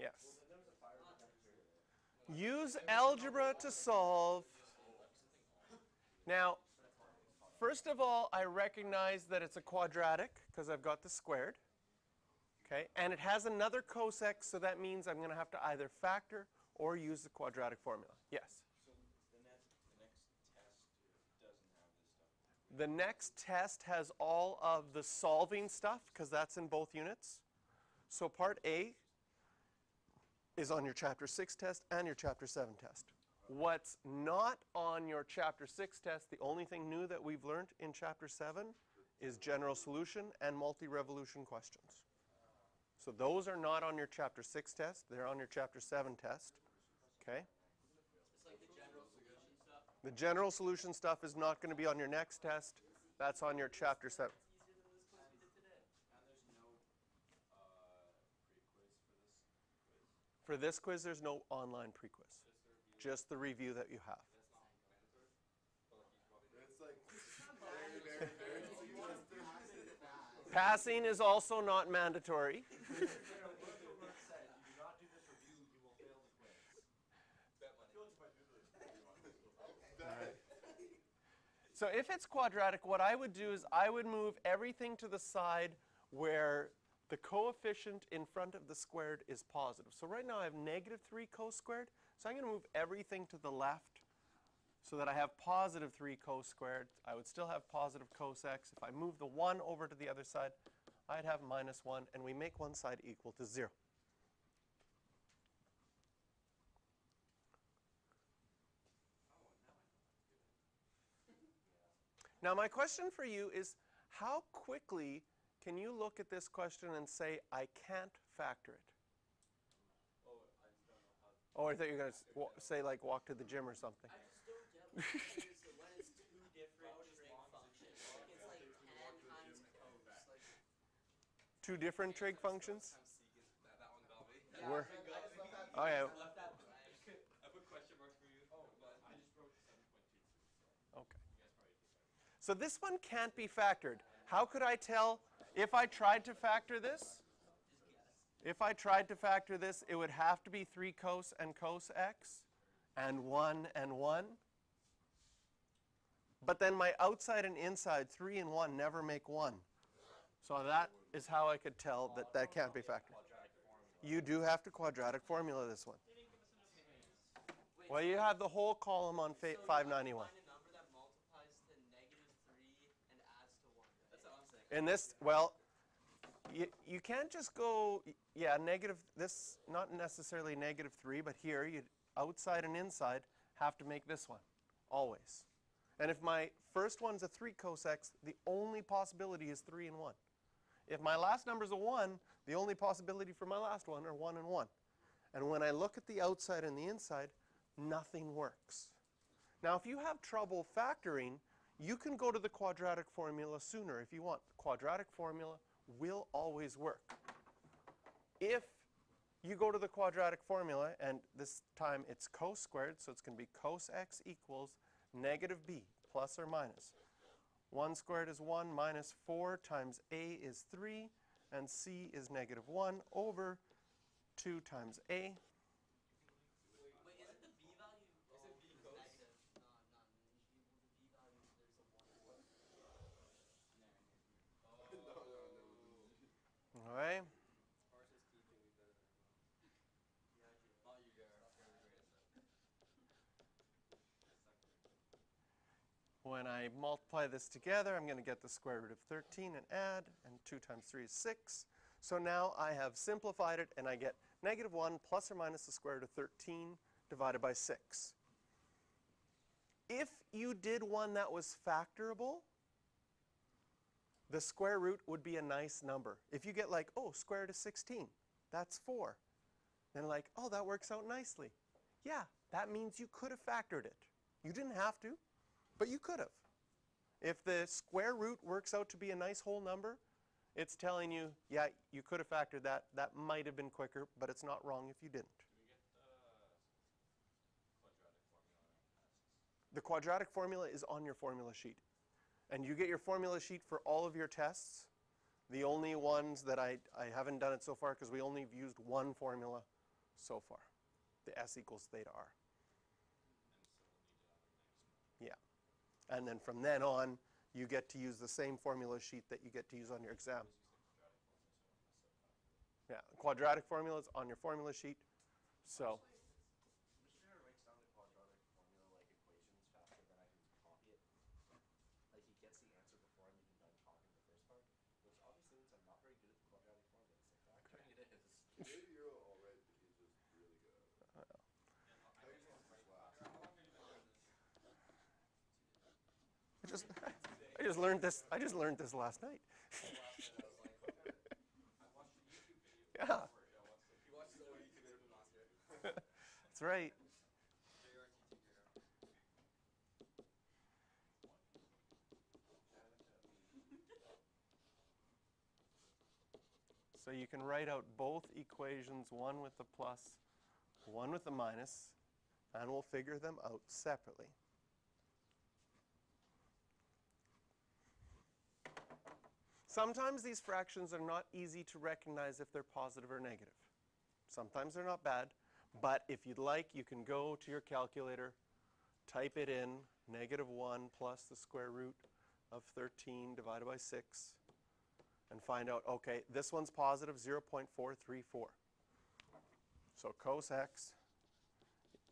Yes. Use algebra to solve. Now, first of all, I recognize that it's a quadratic because I've got the squared. Okay, and it has another cosec, so that means I'm going to have to either factor or use the quadratic formula. Yes? So the next test doesn't have this stuff. The next test has all of the solving stuff because that's in both units. So part A is on your Chapter 6 test and your Chapter 7 test. What's not on your Chapter 6 test, the only thing new that we've learned in Chapter 7 is general solution and multi-revolution questions. So those are not on your Chapter 6 test. They're on your Chapter 7 test. Okay? It's like the general solution stuff. The general solution stuff is not going to be on your next test. That's on your Chapter 7. It's easier than this quiz we did today. And there's no pre-quiz for this quiz. For this quiz, there's no online pre-quiz. Just the review that you have. That's not mandatory. It's like very, very, very Passing is also not mandatory. If you do not do this review, you will fail the quiz. Bet money. So if it's quadratic, what I would do is I would move everything to the side where the coefficient in front of the squared is positive. So right now I have negative 3 cos squared. So I'm going to move everything to the left so that I have positive 3 cos squared. I would still have positive cos x. If I move the 1 over to the other side, I'd have minus 1, and we make one side equal to 0. Now my question for you is, how quickly can you look at this question and say, I can't factor it? Oh, I just don't know how. Oh, I thought you were going to say, like, walk to the gym or something. I just don't get when it's two different trig functions. Like it's like 10 times cos. Like, Two different trig functions? That one got me. yeah, We're- I just left that. Oh, yeah. I left that blank. I put question marks for you. Oh, but I just wrote 7.22. Okay. You guys probably did that. So this one can't be factored. How could I tell if I tried to factor this? Just guess. If I tried to factor this, it would have to be 3 cos and cos x and 1 and 1. But then my outside and inside, 3 and 1, never make 1. So that is how I could tell that that can't be factored. You do have to quadratic formula this one. Wait, Well, you have the whole column on so 591. Find a number that multiplies to -3 and adds to 1. Right? That's what I'm saying. In this, well, you can't just go, yeah, negative, this, not necessarily -3, but here, you outside and inside have to make this one, always. And if my first one's a 3 cos x, the only possibility is 3 and 1. If my last number's a 1, the only possibility for my last one are 1 and 1. And when I look at the outside and the inside, nothing works. Now, if you have trouble factoring, you can go to the quadratic formula sooner if you want. The quadratic formula will always work. If you go to the quadratic formula, and this time it's cos squared, so it's going to be cos x equals negative b, plus or minus. 1 squared is 1, minus 4 times a is 3, and c is negative 1 over 2 times a. Wait, isn't the b value? Is it b cos? Negative. No, the b value. There's a 1. All right. When I multiply this together, I'm going to get the square root of 13 and add, and 2 times 3 is 6. So now I have simplified it, and I get negative 1 plus or minus the square root of 13 divided by 6. If you did one that was factorable, the square root would be a nice number. If you get like, oh, square root of 16, that's 4. Then like, oh, that works out nicely. Yeah, that means you could have factored it. You didn't have to, but you could have. If the square root works out to be a nice whole number, it's telling you, yeah, you could have factored that. That might have been quicker, but it's not wrong if you didn't. Do we get the quadratic formula on tests? The quadratic formula is on your formula sheet. And you get your formula sheet for all of your tests. The only ones that I haven't done it so far because we only have used one formula so far. The S equals theta r. Yeah. And then from then on, you get to use the same formula sheet that you get to use on your exam. Yeah, quadratic formula is on your formula sheet. So, Mr. writes down the quadratic formula like equations faster than I can copy it. Like he gets the answer before I'm even done talking the first part, which obviously means I'm not very good at the quadratic formulas. Like factoring it is. Maybe you're alright, but he's just really good at it. How you just laugh? How long have you been doing this? I just learned this. I just learned this last night. I watched a YouTube video. Yeah, He watched the OE video from last year. that's right. JRT teacher. So you can write out both equations, one with the plus, one with the minus, and we'll figure them out separately. Sometimes these fractions are not easy to recognize if they're positive or negative. Sometimes they're not bad, but if you'd like, you can go to your calculator, type it in, -1 plus the square root of 13 divided by 6, and find out, okay, this one's positive 0.434. So cos x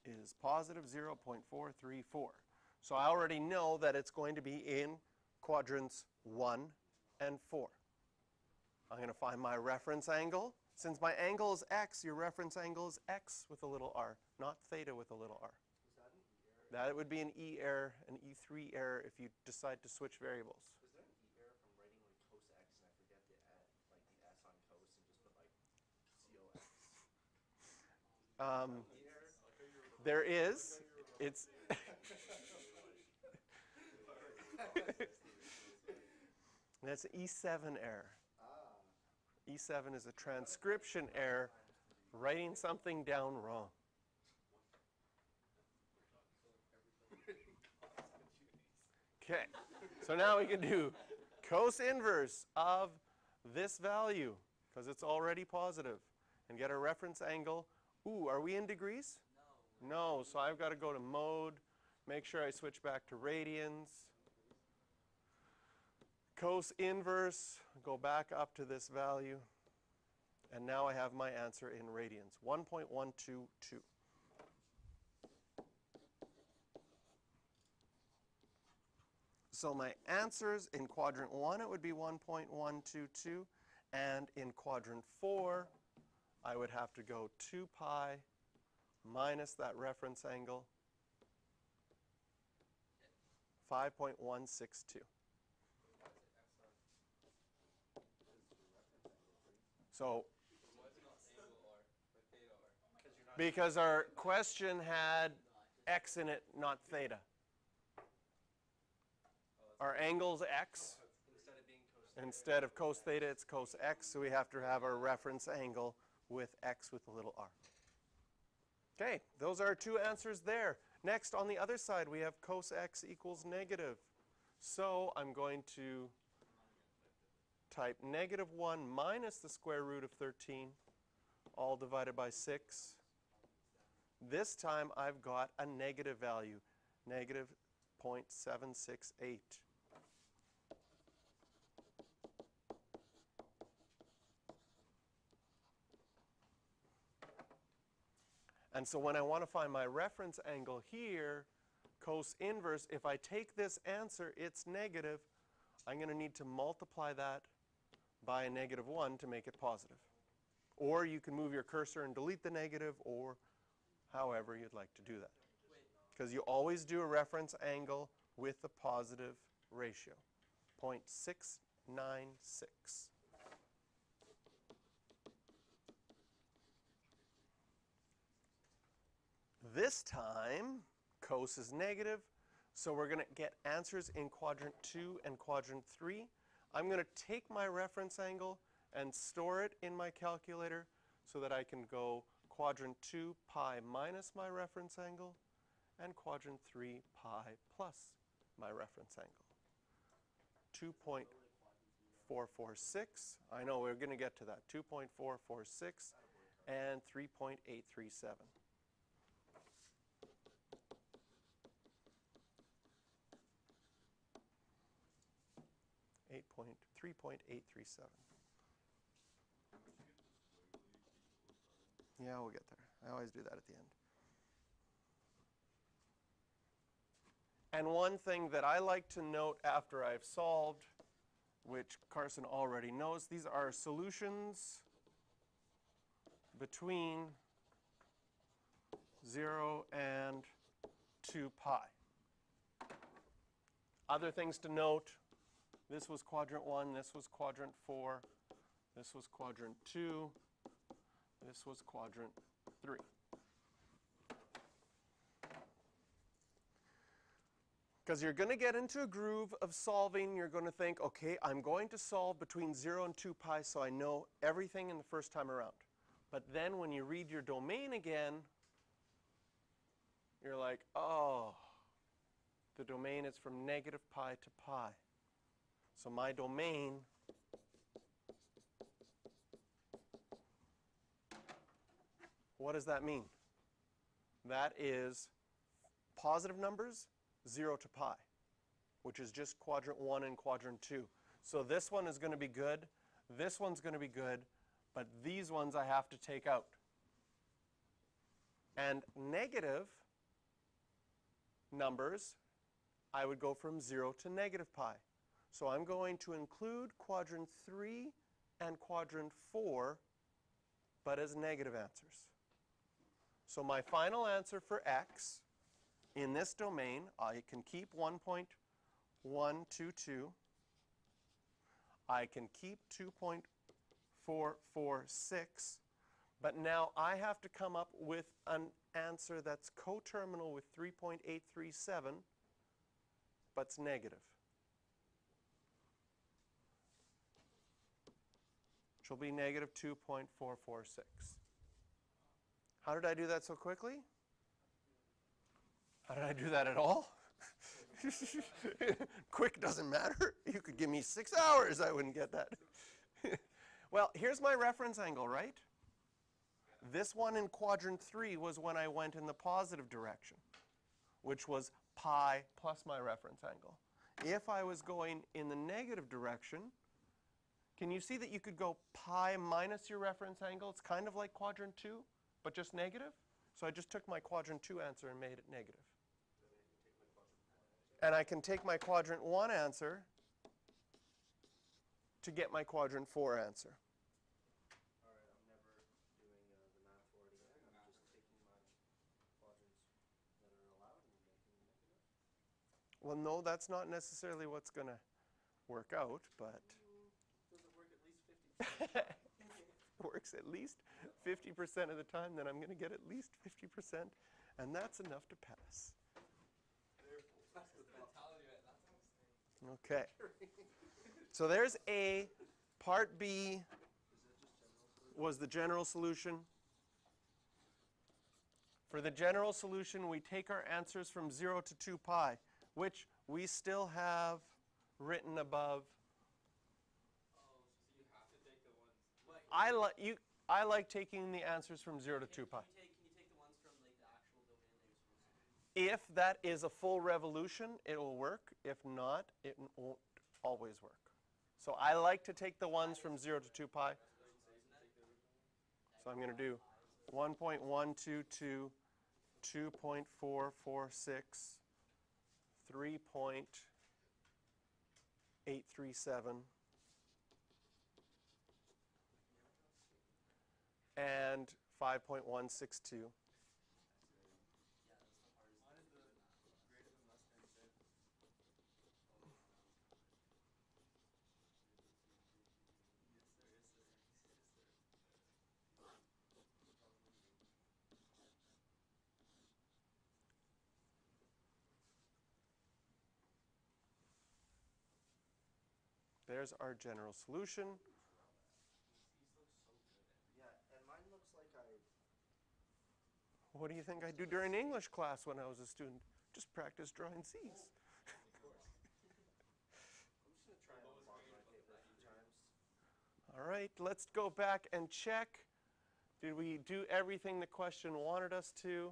is positive 0.434. So I already know that it's going to be in quadrants 1 and 4. I'm going to find my reference angle. Since my angle is x, your reference angle is x with a little r, not theta with a little r. Is that an E error? That would be an E error, an E3 error if you decide to switch variables. Is there an E error from writing like cos x and I forget the like the S on cos and just put like COX? E error? There is. It's that's an E7 error. E7 is a transcription error, writing something down wrong. Okay, so now we can do cos inverse of this value, because it's already positive, and get a reference angle. Ooh, are we in degrees? No, so I've got to go to mode, make sure I switch back to radians. Cos inverse, go back up to this value, and now I have my answer in radians, 1.122. So my answers in quadrant 1, it would be 1.122, and in quadrant 4, I would have to go 2 pi minus that reference angle, 5.162. So, Why is it not angle R, but theta R? because our question had x in it, not theta. Our angle's x. Instead of being cos Instead of cos theta, it's cos x, so we have to have our reference angle with x with a little r. Okay, those are our two answers there. Next, on the other side, we have cos x equals negative. So I'm going to type -1 minus the square root of 13, all divided by 6. This time I've got a negative value, -0.768. And so when I want to find my reference angle here, cos inverse, if I take this answer, it's negative, I'm going to need to multiply that by a -1 to make it positive. Or you can move your cursor and delete the negative, or however you'd like to do that. Because you always do a reference angle with the positive ratio, 0.696. This time, cos is negative, so we're going to get answers in quadrant 2 and quadrant 3. I'm going to take my reference angle and store it in my calculator so that I can go quadrant 2 pi minus my reference angle and quadrant 3 pi plus my reference angle. 2.446. I know we're going to get to that. 2.446. and 3.837. 3.837. Yeah, we'll get there. I always do that at the end. And one thing that I like to note after I've solved, which Carson already knows, these are solutions between 0 and 2 pi. Other things to note, this was quadrant 1, this was quadrant 4, this was quadrant 2, this was quadrant 3. Because you're going to get into a groove of solving. You're going to think, okay, I'm going to solve between 0 and 2 pi so I know everything in the first time around. But then when you read your domain again, you're like, oh, the domain is from negative pi to pi. So my domain what does that mean? That is positive numbers, 0 to pi, which is just quadrant 1 and quadrant 2. So this one is going to be good, this one's going to be good, but these ones I have to take out. And negative numbers, I would go from 0 to negative pi. So I'm going to include quadrant 3 and quadrant 4, but as negative answers. So my final answer for x in this domain, I can keep 1.122. I can keep 2.446. But now I have to come up with an answer that's coterminal with 3.837, but it's negative. Which will be negative 2.446. How did I do that so quickly? How did I do that at all? Quick doesn't matter. You could give me 6 hours, I wouldn't get that. Well, here's my reference angle, right? This one in quadrant 3 was when I went in the positive direction, which was pi plus my reference angle. If I was going in the negative direction, can you see that you could go pi minus your reference angle? It's kind of like quadrant 2, but just negative. So I just took my quadrant 2 answer and made it negative. And I can take my quadrant 1 answer to get my quadrant 4 answer. All right, I'm never doing the math for it again. I'm just taking my quadrants that are allowed and making them negative. Well, no, that's not necessarily what's going to work out, but Does it work at least 50%? works at least 50% of the time, then I'm going to get at least 50%, and that's enough to pass. Okay. So there's A. Part B was the general solution. For the general solution, we take our answers from 0 to 2 pi, which we still have written above. Oh, so you have to take the ones. I like taking the answers from 0 to 2 pi. Can you take the ones from like the actual domain that you're supposed to? If that is a full revolution, it will work. If not, it won't always work. So I like to take the ones from 0 to 2 pi. So I'm going to do 1.122, 2.446, 3.837, and 5.162. There's our general solution. Yeah, and mine looks like What do you think I do during English class when I was a student? Just practice drawing C's. I'm just going to try and mark my paper a few times. All right, let's go back and check Did we do everything the question wanted us to?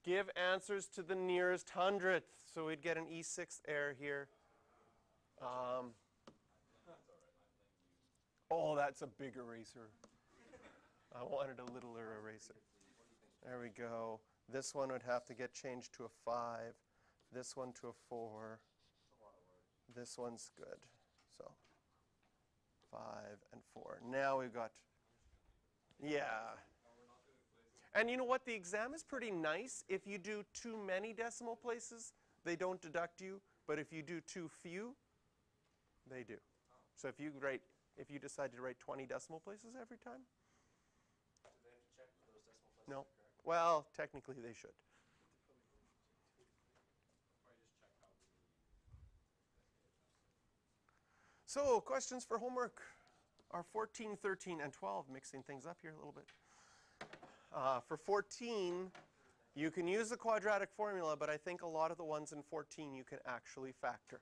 Give answers to the nearest hundredth. So we'd get an E6th error here. Oh, that's a big eraser. I wanted a littler eraser. There we go. This one would have to get changed to a 5. This one to a 4. This one's good. So 5 and 4. Now we've got, yeah. And you know what? The exam is pretty nice. If you do too many decimal places, they don't deduct you. But if you do too few, they do. So if you decide to write 20 decimal places every time, Do they have to check for those decimal places no. are correct? Well, technically they should. So, questions for homework are 14, 13, and 12, mixing things up here a little bit. For 14, you can use the quadratic formula, but I think a lot of the ones in 14 you can actually factor.